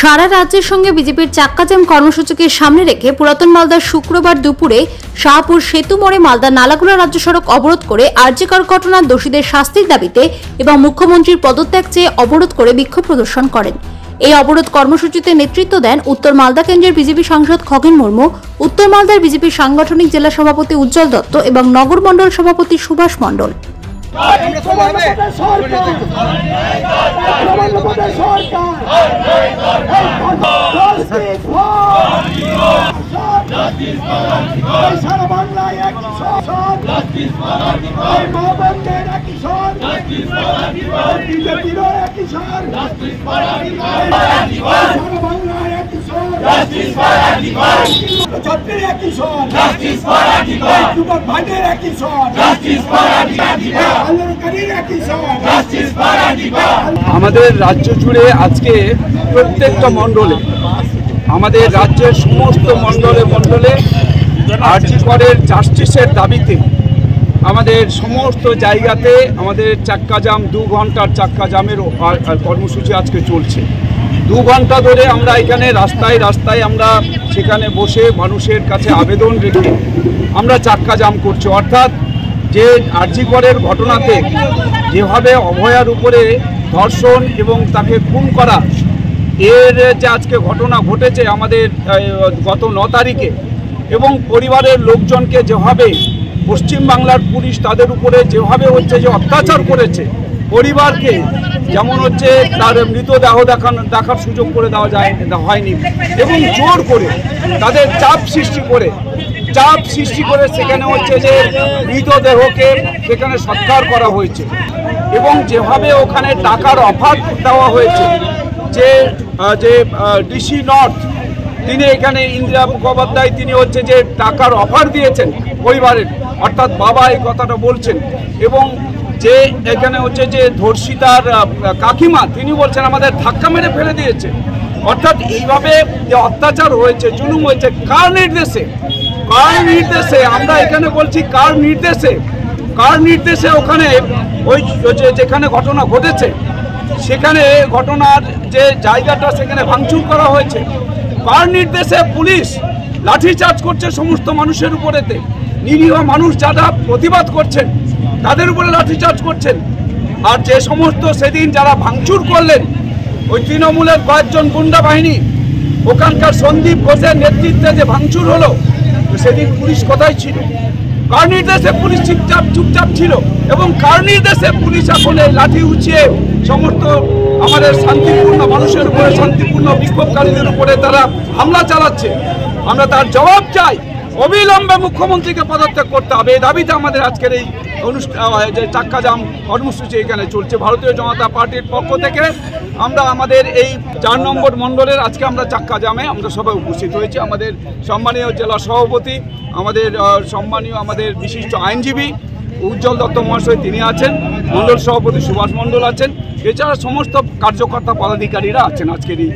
সারা রাজ্যের সঙ্গে বিজেপির চাক্কাজাম কর্মসূচিকে সামনে রেখে পুরাতন মালদার শুক্রবার দুপুরে শাহপুর সেতু মোড়ে মালদা নালাগোলা রাজ্য সড়ক অবরোধ করে আরজিকর ঘটনার দোষীদের শাস্তির দাবিতে এবং মুখ্যমন্ত্রীর পদত্যাগ চেয়ে অবরোধ করে বিক্ষোভ প্রদর্শন করেন। এই অবরোধ কর্মসূচিতে নেতৃত্ব দেন উত্তর মালদা কেন্দ্রের বিজেপি সাংসদ খগেন মুর্মু, উত্তর মালদার বিজেপির সাংগঠনিক জেলা সভাপতি উজ্জ্বল দত্ত এবং নগর মণ্ডল সভাপতি সুভাষ মণ্ডল। আমাদের রাজ্য জুড়ে আজকে প্রত্যেকটা মণ্ডলে, আমাদের রাজ্যের সমস্ত মণ্ডলে আরজিকরের জাস্টিসের দাবিতে আমাদের সমস্ত জায়গাতে আমাদের চাক্কাজাম 2 ঘন্টার চাক্কাজামের কর্মসূচি আজকে চলছে। 2 ঘন্টা ধরে আমরা এখানে রাস্তায় আমরা সেখানে বসে মানুষের কাছে আবেদন রেখে আমরা চাক্কাজাম করছি। অর্থাৎ যে আরজিকরের ঘটনাতে যেভাবে অভয়ার উপরে ধর্ষণ এবং তাকে খুন করা, এর যে আজকে ঘটনা ঘটেছে আমাদের গত 9 তারিখে, এবং পরিবারের লোকজনকে যেভাবে পশ্চিমবাংলার পুলিশ তাদের উপরে যেভাবে হচ্ছে যে অত্যাচার করেছে, পরিবারকে যেমন হচ্ছে তার মৃতদেহ দেখার সুযোগ করে দেওয়া হয়নি এবং জোর করে তাদের চাপ সৃষ্টি করে সেখানে হচ্ছে যে মৃতদেহকে সেখানে সৎকার করা হয়েছে এবং যেভাবে ওখানে টাকার অফার দেওয়া হয়েছে, যে ডিসি নর্থ তিনি এখানে ইন্দিরা মুখোপাধ্যায় তিনি হচ্ছে যে টাকার অফার দিয়েছেন পরিবারের, অর্থাৎ বাবা এই কথাটা বলছেন, এবং যে এখানে হচ্ছে যে ধর্ষিতার কাকিমা তিনি বলছেন আমাদের ধাক্কা মেরে ফেলে দিয়েছে। অর্থাৎ এইভাবে যে অত্যাচার হয়েছে, জুলুম হয়েছে, কার নির্দেশে আমরা এখানে বলছি কার নির্দেশে ওখানে ওই যেখানে ঘটনা ঘটেছে সেখানে ঘটনার যে জায়গাটা সেখানে ভাঙচুর করা হয়েছে, কার নির্দেশে পুলিশ লাঠিচার্জ করছে সমস্ত মানুষের উপরেতে, নিরীহ মানুষ যারা প্রতিবাদ করছেন তাদের উপরে লাঠিচার্জ করছেন। আর যে সমস্ত সেদিন যারা ভাঙচুর করলেন ওই তৃণমূলের কয়েকজন গুন্ডা বাহিনী, ওখানকার সন্দীপ ঘোষের নেতৃত্বে যে ভাঙচুর হলো, সেদিন পুলিশ কোথায় ছিল? কার নির্দেশে পুলিশ চুপচাপ ছিল? এবং কার নির্দেশে পুলিশ এখন এই লাঠি উঁচিয়ে সমস্ত আমাদের শান্তিপূর্ণ মানুষের উপরে, শান্তিপূর্ণ বিক্ষোভকারীদের উপরে তারা হামলা চালাচ্ছে? আমরা তার জবাব চাই। অবিলম্বে মুখ্যমন্ত্রীকে পদত্যাগ করতে হবে। এই দাবিতে আমাদের আজকের এই যে চাক্কাজাম কর্মসূচি এখানে চলছে। ভারতীয় জনতা পার্টির পক্ষ থেকে আমরা আমাদের এই 4 নম্বর মণ্ডলের আজকে আমরা চাক্কাজামে আমরা সবাই উপস্থিত হয়েছি। আমাদের সম্মানীয় জেলা সভাপতি, আমাদের বিশিষ্ট আইনজীবী উজ্জ্বল দত্ত মহাশয় তিনি আছেন, মণ্ডল সভাপতি সুভাষ মণ্ডল আছেন, এছাড়া সমস্ত কার্যকর্তা পদাধিকারীরা আছেন আজকের এই